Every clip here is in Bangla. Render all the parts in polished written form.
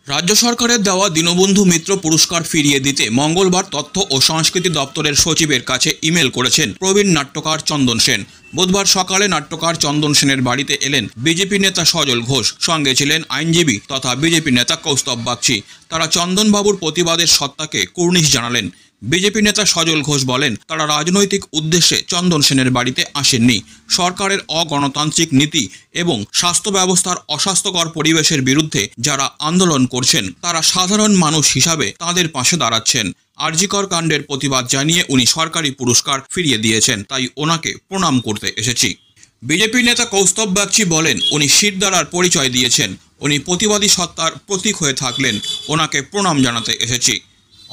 রাজ্য সরকারের দেওয়া দীনবন্ধু মিত্র পুরস্কার ফিরিয়ে দিতে মঙ্গলবার তথ্য ও সংস্কৃতি দপ্তরের সচিবের কাছে ইমেল করেছেন প্রবীণ নাট্যকার চন্দন সেন। বুধবার সকালে নাট্যকার চন্দন সেনের বাড়িতে এলেন বিজেপি নেতা সজল ঘোষ, সঙ্গে ছিলেন আইনজীবী তথা বিজেপি নেতা কৌস্তব বাগচি। তারা চন্দনবাবুর প্রতিবাদের সত্তাকে কুর্নিশ জানালেন। বিজেপি নেতা সজল ঘোষ বলেন, তারা রাজনৈতিক উদ্দেশ্যে চন্দন সেনের বাড়িতে আসেননি। সরকারের অগণতান্ত্রিক নীতি এবং স্বাস্থ্য ব্যবস্থার অস্বাস্থ্যকর পরিবেশের বিরুদ্ধে যারা আন্দোলন করছেন তারা সাধারণ মানুষ হিসাবে তাদের পাশে দাঁড়াচ্ছেন। আরজিকর কাণ্ডের প্রতিবাদ জানিয়ে উনি সরকারি পুরস্কার ফিরিয়ে দিয়েছেন, তাই ওনাকে প্রণাম করতে এসেছি। বিজেপি নেতা কৌস্তব বাগচি বলেন, উনি শিরদাঁড়ার পরিচয় দিয়েছেন, উনি প্রতিবাদী সত্তার প্রতীক হয়ে থাকলেন, ওনাকে প্রণাম জানাতে এসেছি।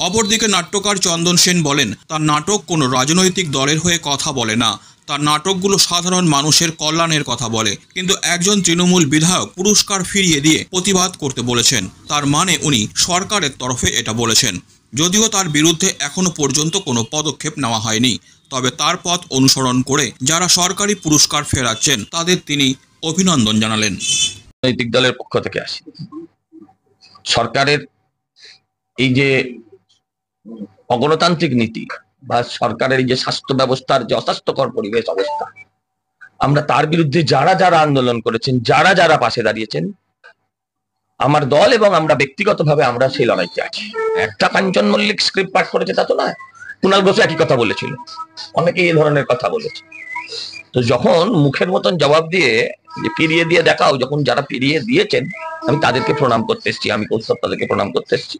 অপরদিকে নাট্যকার চন্দন সেন বলেন, তার নাটক কোনো রাজনৈতিক দলের হয়ে কথা বলে না, তার নাটকগুলো সাধারণ মানুষের কল্যাণের কথা বলে। কিন্তু একজন তৃণমূল বিধায়ক পুরস্কার ফিরিয়ে দিয়ে প্রতিবাদ করতে বলেছেন, তার মানে উনি সরকারের তরফে এটা বলেছেন। যদিও তার বিরুদ্ধে এখনো পর্যন্ত কোনো পদক্ষেপ নেওয়া হয়নি, তবে তার পথ অনুসরণ করে যারা সরকারি পুরস্কার ফেরাচ্ছেন তাদের তিনি অভিনন্দন জানালেন। রাজনৈতিক দলের পক্ষ থেকে আসি, সরকারের এই যে অগণতান্ত্রিক নীতি বা সরকারের এই যে স্বাস্থ্য ব্যবস্থার যে অস্বাস্থ্যকর পরিবেশ অবস্থা, আমরা তার বিরুদ্ধে যারা যারা আন্দোলন করেছেন, যারা যারা পাশে দাঁড়িয়েছেন, আমার দল এবং আমরা ব্যক্তিগতভাবে আমরা সেই লড়াইতে আছি। একটা কাঞ্চন মল্লিক স্ক্রিপ্ট পাঠ করেছে তা তো নয়, কুণাল ঘোষ একই কথা বলেছিল, অনেকে এই ধরনের কথা বলেছে। তো যখন মুখের মতন জবাব দিয়ে যে ফিরিয়ে দিয়ে দেখাও, যখন যারা ফিরিয়ে দিয়েছেন আমি তাদেরকে প্রণাম করতে এসেছি, আমি কৌস্তব তাদেরকে প্রণাম করতে এসেছি,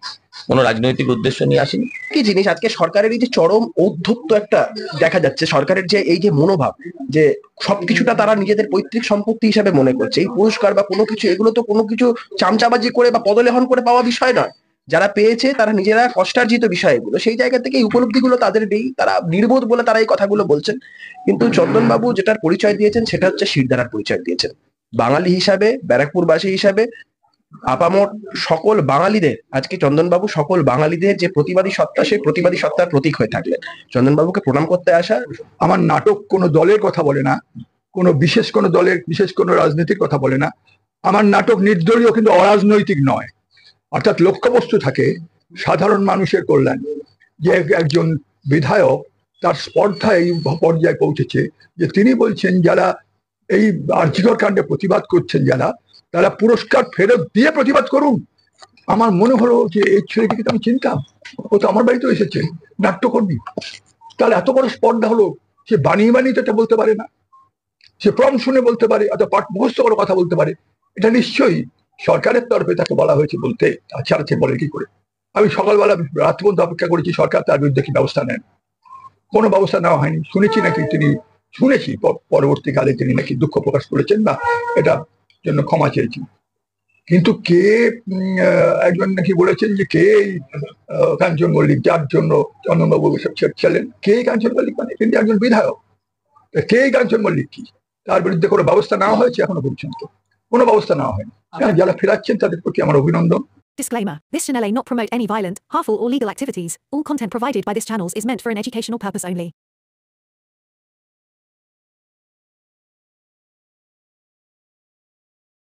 কোনো রাজনৈতিক উদ্দেশ্য নিয়ে আসিনি। কি জিনিস আজকে সরকারের এই যে চরম ঔদ্ধত্য একটা দেখা যাচ্ছে, সরকারের যে এই যে মনোভাব যে সবকিছুটা তারা নিজেদের পৈতৃক সম্পত্তি হিসাবে মনে করছে, এই পুরস্কার বা কোনো কিছু এগুলো তো কোনো কিছু চামচাবাজি করে বা পদলেহন করে পাওয়া বিষয় নয়। যারা পেয়েছে তারা নিজেরা কষ্টার্জিত বিষয় এগুলো, সেই জায়গা থেকে এই উপলব্ধিগুলো তাদের নেই, তারা নির্বোধ বলে তারা এই কথাগুলো বলছেন। কিন্তু চন্দনবাবু যেটার পরিচয় দিয়েছেন সেটা হচ্ছে শিরদাঁড়ার পরিচয় দিয়েছেন। বাঙালি হিসাবে, ব্যারাকপুরবাসী হিসাবে আপামর সকল বাঙালিদের, আজকে চন্দনবাবু সকল বাঙালিদের যে প্রতিবাদী সত্তা, সেই প্রতিবাদী সত্তার প্রতীক হয়ে থাকলেন। চন্দনবাবুকে প্রণাম করতে আসা। আমার নাটক কোনো দলের কথা বলে না, কোনো দলের বিশেষ কোনো রাজনীতির কথা বলে না। আমার নাটক নির্দলীয় কিন্তু অরাজনৈতিক নয়, অর্থাৎ লক্ষ্যবস্তু থাকে সাধারণ মানুষের কল্যাণ। যে একজন বিধায়ক তার স্পর্ধা এই পর্যায়ে পৌঁছেছে যে তিনি বলছেন যারা এই আরজিকর কাণ্ডে প্রতিবাদ করছেন যারা, তারা পুরস্কার ফেরত দিয়ে প্রতিবাদ করুন। আমার মনে হলো যে এই ছেলেটিকে তো আমি চিনতাম, ও তো আমার বাড়িতেও এসেছে, নাট্যকর্মী। তাহলে এত বড় স্পর্ধা হলো, সে বানিয়ে বানিয়ে তো এটা বলতে পারে না, সে প্রম শুনে বলতে পারে, অথবা পাঠ মুখস্থ করে কথা বলতে পারে। এটা নিশ্চয়ই সরকারের তরফে তাকে বলা হয়েছে বলতে, ছাড়া সে বলে কি করে? আমি সকালবেলা রাত পর্যন্ত অপেক্ষা করেছি সরকার তার বিরুদ্ধে কি ব্যবস্থা নেন, কোনো ব্যবস্থা নেওয়া হয়নি। শুনেছি পরবর্তীকালে তিনি নাকি দুঃখ প্রকাশ করেছেন বা এটা জন্য ক্ষমা চেয়েছেন। কিন্তু কে একজন নাকি বলেছেন যে কে কাঞ্চন মল্লিক, যার জন্য চন্দনবাবু এসব ছেড়েছিলেন, কে কাঞ্চন মল্লিক? মানে তিনি একজন বিধায়ক, কে কাঞ্চন মল্লিক কি? তার বিরুদ্ধে কোনো ব্যবস্থা নেওয়া হয়েছে? এখনো পর্যন্ত কোনো ব্যবস্থা নেওয়া হয়নি। যারা ফেরাচ্ছেন তাদের প্রতি আমার অভিনন্দন। Disclaimer. This channel may not promote any violent, harmful or legal activities. All content provided by this channel is meant for an educational purpose only.